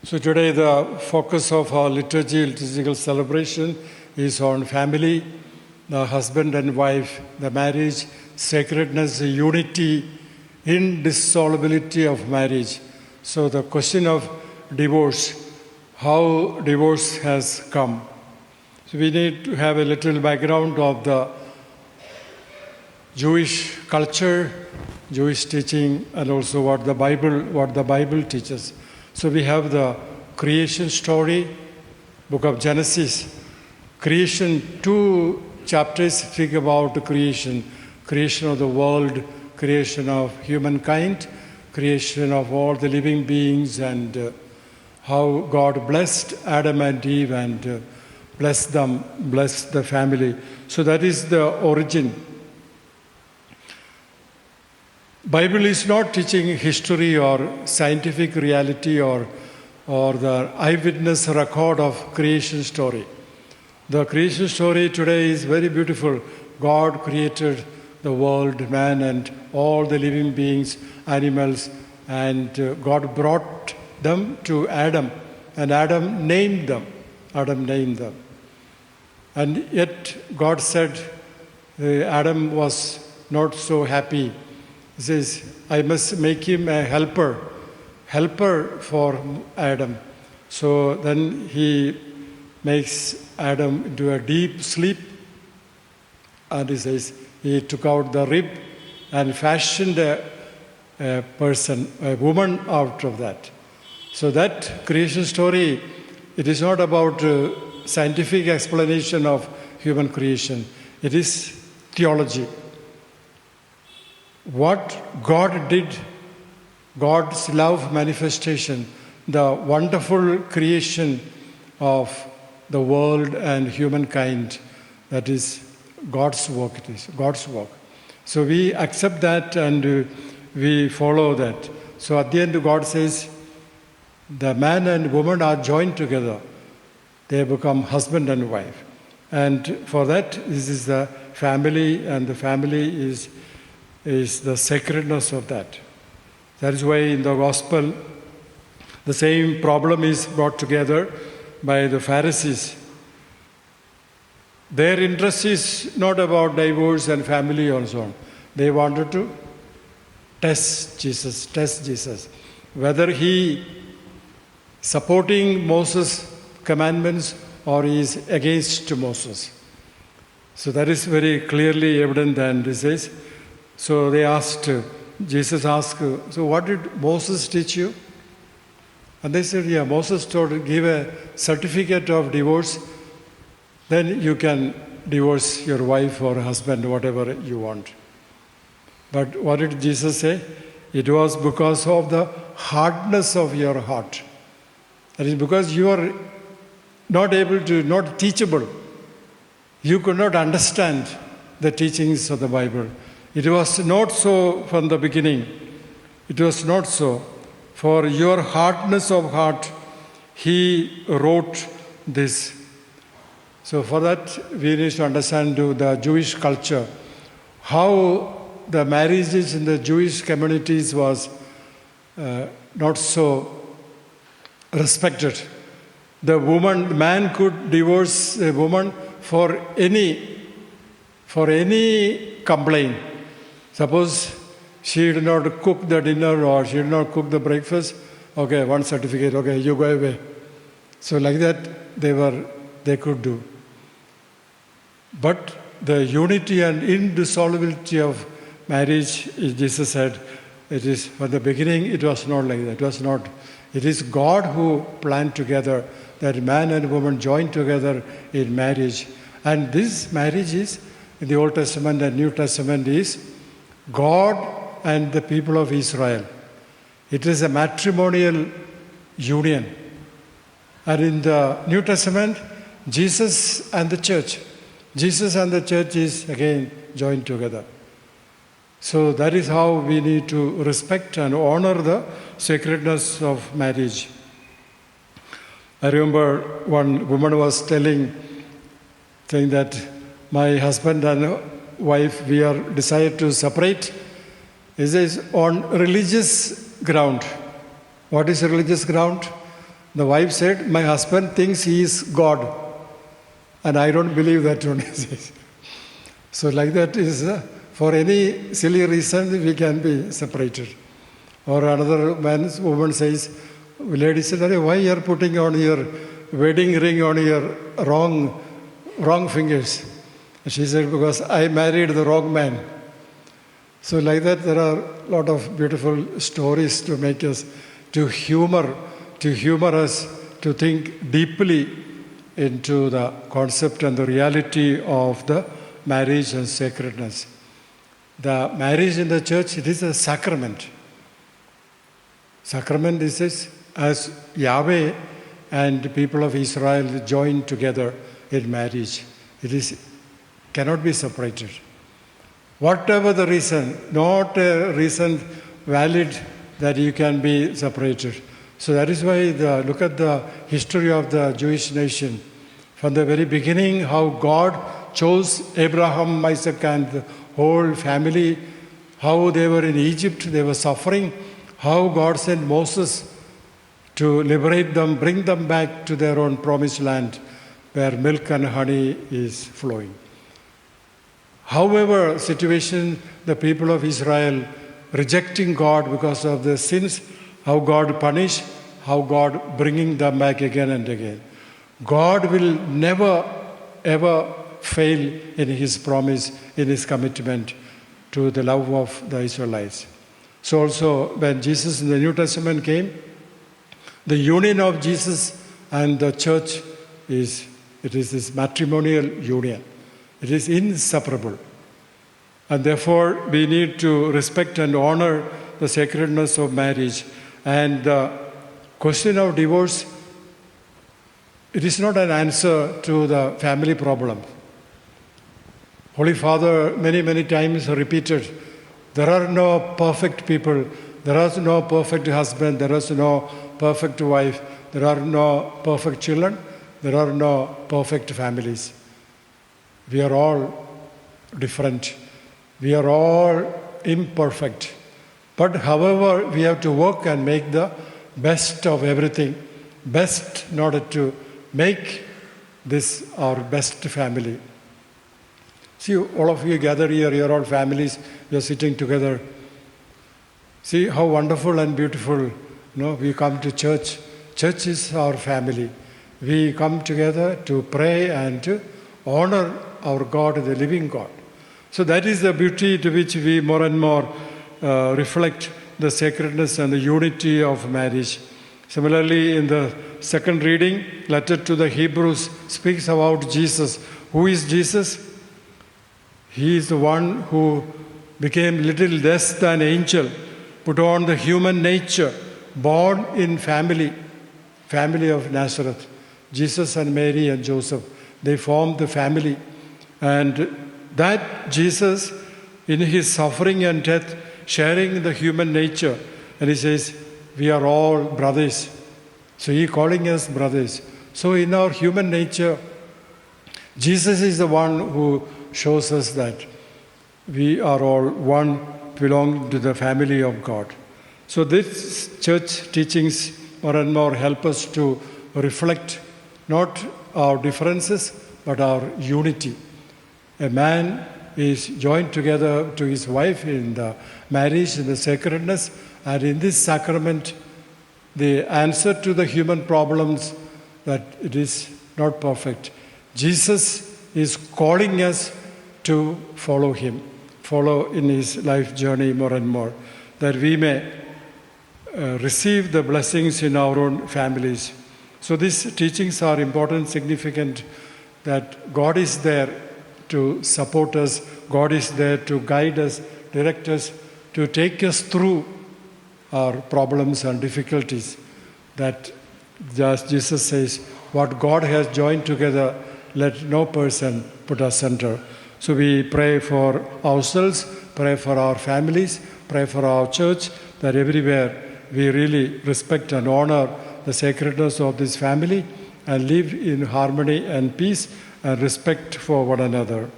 So today the focus of our liturgical celebration is on family, the husband and wife, the marriage, sacredness, unity, indissolubility of marriage. So the question of divorce, how divorce has come. So we need to have a little background of the Jewish culture, Jewish teaching, and also what the Bible teaches. So we have the creation story, book of Genesis. Creation, 2 chapters speak about creation of the world, creation of humankind, creation of all the living beings, and how God blessed Adam and Eve and blessed them, blessed the family. So that is the origin. Bible is not teaching history or scientific reality or the eyewitness record of creation story. The creation story today is very beautiful. God created the world, man, and all the living beings, animals, and God brought them to Adam, and Adam named them. And yet God said Adam was not so happy. He says, I must make him a helper for Adam. So then he makes Adam into a deep sleep. And he says, he took out the rib and fashioned a person, a woman out of that. So that creation story, it is not about scientific explanation of human creation. It is theology. What God did, God's love manifestation, the wonderful creation of the world and humankind, that is God's work. It is God's work. So we accept that and we follow that. So at the end, God says, the man and woman are joined together. They become husband and wife. And for that, this is the family, and the family is the sacredness of that. That is why in the gospel, the same problem is brought together by the Pharisees. Their interest is not about divorce and family and so on. They wanted to test Jesus, whether he supporting Moses' commandments or he is against Moses. So that is very clearly evident, and he says, so Jesus asked, so what did Moses teach you? And they said, yeah, Moses told, give a certificate of divorce, then you can divorce your wife or husband, whatever you want. But what did Jesus say? It was because of the hardness of your heart. That is because you are not teachable. You could not understand the teachings of the Bible. It was not so from the beginning. It was not so. For your hardness of heart, he wrote this. So for that, we need to understand the Jewish culture, how the marriages in the Jewish communities was not so respected. The man could divorce a woman for any complaint. Suppose she did not cook the dinner or she did not cook the breakfast, okay, one certificate, okay, you go away. So like that, they could do. But the unity and indissolubility of marriage, Jesus said, it is from the beginning, it was not like that. It was not. It is God who planned together that man and woman join together in marriage. And this marriage is, in the Old Testament and New Testament, is God and the people of Israel. It is a matrimonial union. And in the New Testament, Jesus and the church. Jesus and the church is again joined together. So that is how we need to respect and honor the sacredness of marriage. I remember one woman was saying that my husband and wife, we are decided to separate. It is on religious ground. What is religious ground? The wife said, my husband thinks he is God, and I don't believe that one. So like that is, for any silly reason, we can be separated. Or another woman says, lady said, why you are putting on your wedding ring on your wrong fingers? She said, because I married the wrong man. So like that, there are a lot of beautiful stories to make us, to humor us, to think deeply into the concept and the reality of the marriage and sacredness. The marriage in the church, it is a sacrament. Sacrament is as Yahweh and the people of Israel joined together in marriage. It cannot be separated. Whatever the reason, not a reason valid that you can be separated. So that is why look at the history of the Jewish nation. From the very beginning, how God chose Abraham, Isaac, and the whole family, how they were in Egypt, they were suffering, how God sent Moses to liberate them, bring them back to their own promised land where milk and honey is flowing. However, situation, the people of Israel rejecting God because of their sins, how God punished, how God bringing them back again and again. God will never, ever fail in His promise, in His commitment to the love of the Israelites. So also, when Jesus in the New Testament came, the union of Jesus and the church is this matrimonial union. It is inseparable. And therefore, we need to respect and honor the sacredness of marriage. And the question of divorce, it is not an answer to the family problem. Holy Father many, many times repeated, there are no perfect people, there is no perfect husband, there is no perfect wife, there are no perfect children, there are no perfect families. We are all different. We are all imperfect. But however, we have to work and make the best of everything, best in order to make this our best family. See, all of you gather here, you're all families, you're sitting together. See how wonderful and beautiful, we come to church. Church is our family. We come together to pray and to honor our God, the living God. So that is the beauty to which we more and more reflect the sacredness and the unity of marriage. Similarly, in the second reading, letter to the Hebrews speaks about Jesus. Who is Jesus? He is the one who became little less than angel, put on the human nature, born in family of Nazareth. Jesus and Mary and Joseph, they formed the family. And that Jesus, in his suffering and death, sharing the human nature, and he says, we are all brothers. So he calling us brothers. So in our human nature, Jesus is the one who shows us that we are all one, belong to the family of God. So this church teachings more and more help us to reflect not our differences, but our unity. A man is joined together to his wife in the marriage, in the sacredness, and in this sacrament, the answer to the human problems that it is not perfect. Jesus is calling us to follow him, follow in his life journey more and more, that we may receive the blessings in our own families. So these teachings are important, significant, that God is there to support us, God is there to guide us, direct us, to take us through our problems and difficulties. That just Jesus says, what God has joined together, let no person put asunder. So we pray for ourselves, pray for our families, pray for our church, that everywhere we really respect and honor the sacredness of this family and live in harmony and peace and respect for one another.